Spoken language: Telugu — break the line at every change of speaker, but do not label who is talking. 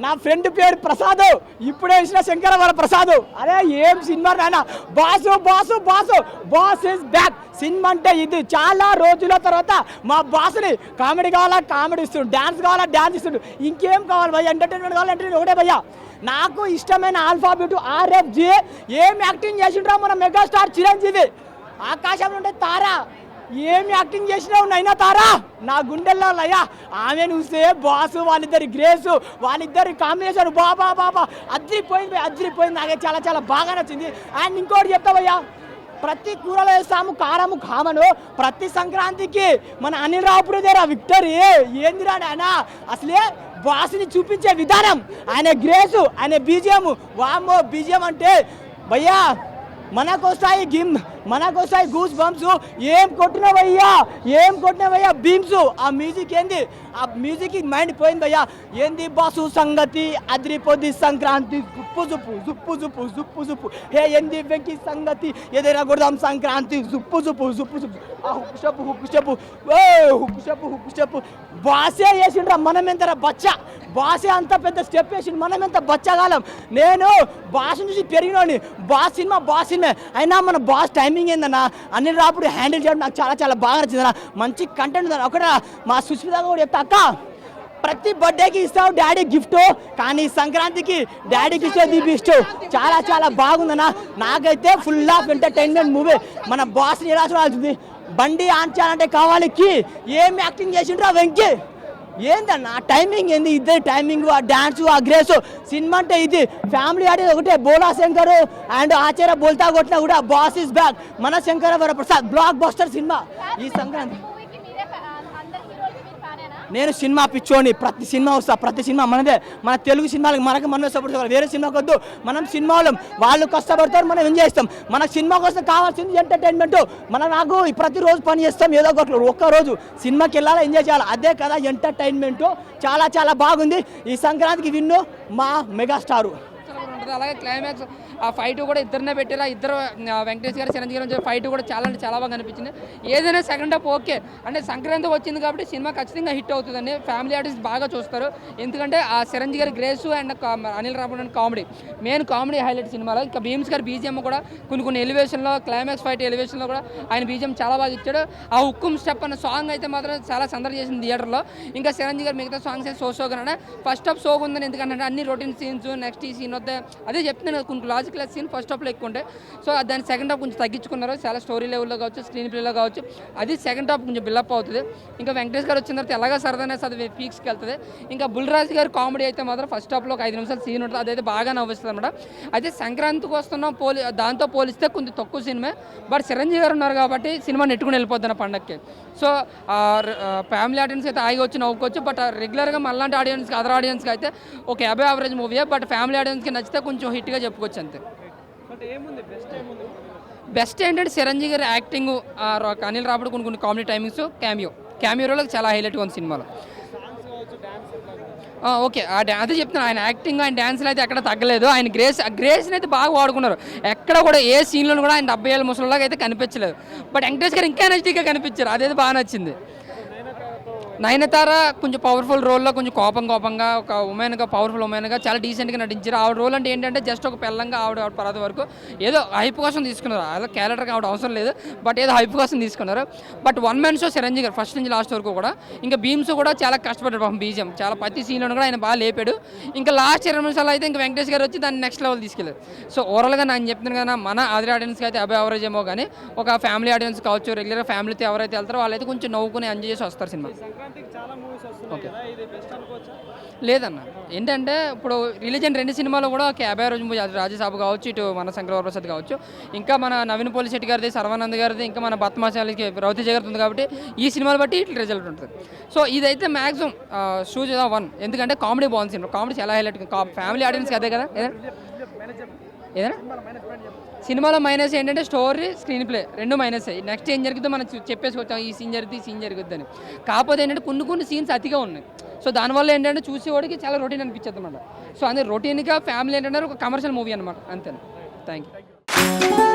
నా ఫ్రెండ్ పేరు ప్రసాద్, ఇప్పుడే ఇచ్చిన శంకరవర ప్రసాద్. అరే ఏం సినిమా నాయన, boss boss boss boss is back. Cinema అంటే ఇది. చాలా రోజుల తర్వాత మా బాసుని కామెడీ కావాలా కామెడీ ఇస్తుండు, డ్యాన్స్ కావాలా డ్యాన్స్ ఇస్తుండు, ఇంకేం కావాలి భయ్య, ఎంటర్టైన్మెంట్ కావాలి ఎంటర్టైన్మెంట్ ఒకటే భయ్య. నాకు ఇష్టమైన ఆల్ఫాబెట్ RFG. ఏం యాక్టింగ్ చేసిండ్రా మన మెగాస్టార్ చిరంజీవి. ఆకాశంలో ఉంటే తారా, ఏమి యాక్టింగ్ చేసినావు నైనా తారా, నా గుండెల్లో లయ్యా. ఆమె చూస్తే బాసు, వాళ్ళిద్దరి గ్రేసు, వాళ్ళిద్దరి కాంబినేషన్ బాబా బాబా అదిరిపోయింది అదిరిపోయింది. నాకే చాలా చాలా బాగా నచ్చింది. అండ్ ఇంకోటి చెప్తావయ్యా, ప్రతి కూరలో వేస్తాము కారము కామను. ప్రతి సంక్రాంతికి మన అనిల్ రావుపూడి దగ్గర విక్టరీ ఏందిరా ఆయన, అసలే బాసుని చూపించే విధానం, ఆయన గ్రేసు, ఆయన బీజిఎం, వామ్మో బీజిఎం అంటే భయ్యా మనకొస్తాయి గూస్ బంప్స్. ఏం కొట్టినవయ్యా బీమ్స్. ఆ మ్యూజిక్ ఏంది, ఆ మ్యూజిక్ మైండ్ పోయింది భయ్యా. ఏంది బాసు సంగతి అదిరిపోద్ది సంక్రాంతి, జుప్పు జుప్పు జుప్పు జుప్పు జుప్పు జుప్పు. హే ఏంది వెంకి సంగతి, ఏదైనా కొడదాం సంక్రాంతి, జుప్పు జుప్పు జుప్పు జుప్పు. ఆ హుక్కు చెప్పు హుక్కు చెప్పు హుక్కు చెప్పు హుక్కు చెప్పు. బాసే వేసిండ్రా, మనం ఎంత బచ్చ, బాసే అంత పెద్ద స్టెప్ వేసిండు, మనం ఎంత బచ్చగాలం. నేను బాస్ నుంచి పెరిగినోని, బాస్ సినిమా అయినా మన బాస్ టైమింగ్ ఏందన్నా, అనిల్ రావుపూడి హ్యాండిల్ చేయడం నాకు చాలా చాలా బాగా నచ్చిందన్న. మంచి కంటెంట్ ఉందన్న. ఒకట మా సుష్మిత కూడా చెప్తా, అక్క ప్రతి బర్త్డేకి ఇస్తావు డాడీ గిఫ్ట్, కానీ సంక్రాంతికి డాడీకి ఇచ్చేది గిఫ్ట్. చాలా చాలా బాగుందన్న. నాకైతే ఫుల్ ఆఫ్ ఎంటర్టైన్మెంట్ మూవీ. మన బాస్ని ఎలా చూడాల్సింది, బండి ఆన్ చేయాలంటే కావాలి కి. ఏం యాక్టింగ్ చేసిండ్రా వెంకీ, ఏందన్న టైమింగ్ ఏంది, ఇద్దరు టైమింగ్, ఆ డాన్స్, ఆ గ్రేస్. సినిమా అంటే ఇది. ఫ్యామిలీ ఆడేది ఒకటే, బోలా శంకర్ అండ్ ఆచార్య బోల్తా కొట్టినా కూడా బాస్ ఇస్ బ్యాక్. మన శంకరవర ప్రసాద్ బ్లాక్ బస్టర్ సినిమా ఈ సంక్రాంతి. నేను సినిమా పిచ్చోని, ప్రతి సినిమా వస్తా, ప్రతి సినిమా మనదే. మన తెలుగు సినిమాలకు మనమే సపోర్ట్ చేయాలి, వేరే సినిమాకి వద్దు. మనం సినిమా వాళ్ళు కష్టపడతారు, మనం ఎంజాయ్ చేస్తాం. మనకు సినిమా కోసం కావాల్సింది ఎంటర్టైన్మెంట్. నాకు ప్రతిరోజు పని చేస్తాం, ఏదో ఒకటి ఒక్కరోజు సినిమాకి వెళ్ళాలి, ఎంజాయ్ చేయాలి, అదే కదా ఎంటర్టైన్మెంట్. చాలా చాలా బాగుంది. ఈ సంక్రాంతికి విన్ను మా మెగాస్టారు.
అలాగే క్లైమాక్స్ ఆ ఫైట్ కూడా ఇద్దరినే పెట్టారు. ఇద్దరు వెంకటేష్ గారు చిరంజీవి గారు ఫైట్ కూడా చాలా అంటే చాలా బాగా అనిపించింది. ఏదైనా సెకండ్ హాఫ్ ఓకే అంటే సంక్రాంతి వచ్చింది కాబట్టి సినిమా ఖచ్చితంగా హిట్ అవుతుందండి. ఫ్యామిలీ ఆర్టిస్ట్ బాగా చూస్తారు, ఎందుకంటే ఆ చిరంజీవి గారి grace and Anil Ravipudi comedy main comedy highlight సినిమాలో. ఇంకా భీమ్స్ గారి బీజిఎం కూడా కొన్ని ఎలివేషన్లో, క్లైమాక్స్ ఫైట్ ఎలివేషన్లో కూడా ఆయన బీజిఎం చాలా బాగా ఇచ్చాడు. ఆ హుక్కుం స్టెప్ అన్న సాంగ్ అయితే మాత్రం చాలా సందడి చేసింది థియేటర్లో. ఇంకా చిరంజీవి గారు మిగతా సాంగ్స్ అయితే సోగా ఫస్ట్ హాఫ్ సోగా ఉందని, ఎందుకంటే అన్ని రొటీన్ సీన్స్, నెక్స్ట్ ఈ సీన్ వద్ద అదే చెప్తున్నాను, కొన్ని లాజికల్ సీన్ ఫస్ట్ హాఫ్లో ఎక్కువ ఉంటాయి. సో దాన్ని సెకండ్ హాఫ్ కొంచెం తగ్గించుకున్నారు. చాలా స్టోరీ లెవెల్లో కావచ్చు, స్క్రీన్ ప్లేలో కావచ్చు, అది సెకండ్ హాఫ్ కొంచెం బిల్డప్ అవుతుంది. ఇంకా వెంకటేష్ గారు వచ్చిన తర్వాత ఎలాగా సరదానే అది పీక్స్కి వెళ్తుంది. ఇంకా బుల్రాజు గారి కామెడీ అయితే మాత్రం ఫస్ట్ హాఫ్లో ఒక 5 నిమిషాలు సీన్ ఉంటుంది, అదైతే బాగా నవ్విస్తుంది అనమాట. అయితే సంక్రాంతికి వస్తున్నాం దాంతో పోలిస్తే కొంచెం తక్కువ సినిమా, బట్ చిరంజీవి గారు ఉన్నారు కాబట్టి సినిమా నెట్టుకుని వెళ్ళిపోద్ది పండగకి. సో ఫ్యామిలీ ఆడియన్స్ అయితే హాయిగా వచ్చి నవ్వుకోవచ్చు, బట్ రెగ్యులర్గా మళ్ళాంటి ఆడియన్స్కి, అదర్ ఆడియన్స్కి అయితే ఒక 50 యావరేజ్ మూవీయే, బట్ ఫ్యామిలీ ఆడియన్స్కి నచ్చితే కొంచెం హిట్గా చెప్పుకోవచ్చు అంతే. బెస్ట్ ఏంటంటే చిరంజీవి గారి యాక్టింగ్, అనిల్ రావుపూడి కొన్ని కామెడీ టైమింగ్స్, క్యామియోలో చాలా హైలైట్గా ఉంది సినిమాలో. ఓకే అదే చెప్తున్నాను, ఆయన యాక్టింగ్ ఆయన డ్యాన్స్లో అయితే ఎక్కడ తగ్గలేదు. ఆయన గ్రేస్ని అయితే బాగా వాడుకున్నారు. ఎక్కడ కూడా ఏ సీన్లో కూడా ఆయన 70 ఏళ్ళ ముసలిలాగా అయితే కనిపించలేదు. బట్ వెంకటేష్ గారు ఇంకా ఎనర్జీగా కనిపించారు, అదైతే బాగా నచ్చింది. నయనతార కొంచెం పవర్ఫుల్ రోల్లో, కొంచెం కోపంగా ఒక ఉమెన్గా, పవర్ఫుల్ ఉమెన్గా చాలా డీసెంట్గా నటించారు. ఆవిడ రోల్ అంటే ఏంటంటే జస్ట్ ఒక పిల్లంగా ఆవిడ పరద వరకు ఏదో హైప్ కోసం తీసుకున్నారు. అలా క్యారెక్టర్గా ఆవిడ అవసరం లేదు, బట్ ఏదో హైప్ కోసం తీసుకున్నారు. But one man show Chiranjeevi గారు ఫస్ట్ నుంచి లాస్ట్ వరకు కూడా. ఇంకా భీమ్స్ కూడా చాలా కష్టపడ్డాడు బీజిఎం, చాలా ప్రతి సీన్లో కూడా ఆయన బాగా లేపాడు. ఇంకా లాస్ట్ 20 నిమిషాలు అయితే ఇంకా వెంకటేష్ గారు వచ్చి దాన్ని నెక్స్ట్ లెవెల్ తీసుకెళ్ళారు. సో ఓవరాల్గా నేను చెప్తున్నాను కదా, మన అదర్ ఆడియన్స్కి అయితే అబౌవ్ యావరేజ్ ఏమో, కానీ ఒక ఫ్యామిలీ ఆడియన్స్ కావచ్చు, రెగ్యులర్గా ఫ్యామిలీతో ఎవరైతే వెళ్తారో వాళ్ళైతే కొంచెం నవ్వుకుని ఎంజాయ్ చేసి వస్తారు సినిమా. ఓకే లేదన్న, ఏంటంటే ఇప్పుడు రిలీజన్ 2 సినిమాలు కూడా ఒక 50 రోజు రాజ్యసభ కావచ్చు, ఇటు మన శంకరవర ప్రసాద్ కావచ్చు, ఇంకా మన నవీన్ పోలిశెట్టి గారిది, సర్వానంద్ గారిది, ఇంకా మన బత్మాశాలకి రౌతీ జగత్ ఉంది కాబట్టి ఈ సినిమాలు బట్టి ఇట్లా రిజల్ట్ ఉంటుంది. సో ఇదైతే మ్యాక్సిమం షూజ్ 1, ఎందుకంటే కామెడీ బాగుంది సినిమా, కామెడీ చాలా హైలైట్. ఫ్యామిలీ ఆడియన్స్కి అదే కదా. ఏదైనా సినిమాలో మైనస్ ఏంటంటే story, screen play 2 minus. Next ఏం జరుగుతుందో మనం చెప్పేసుకొచ్చాం, ఈ సీన్ జరుగుద్ది అని. కాకపోతే ఏంటంటే కొన్ని సీన్స్ అతిగా ఉన్నాయి. సో దానివల్ల ఏంటంటే చూసేవాడికి చాలా రొటీన్ అనిపించదు అనమాట. సో అదే రొటీన్గా ఫ్యామిలీ ఏంటంటే ఒక కమర్షియల్ మూవీ అనమాట, అంతే. Thank you.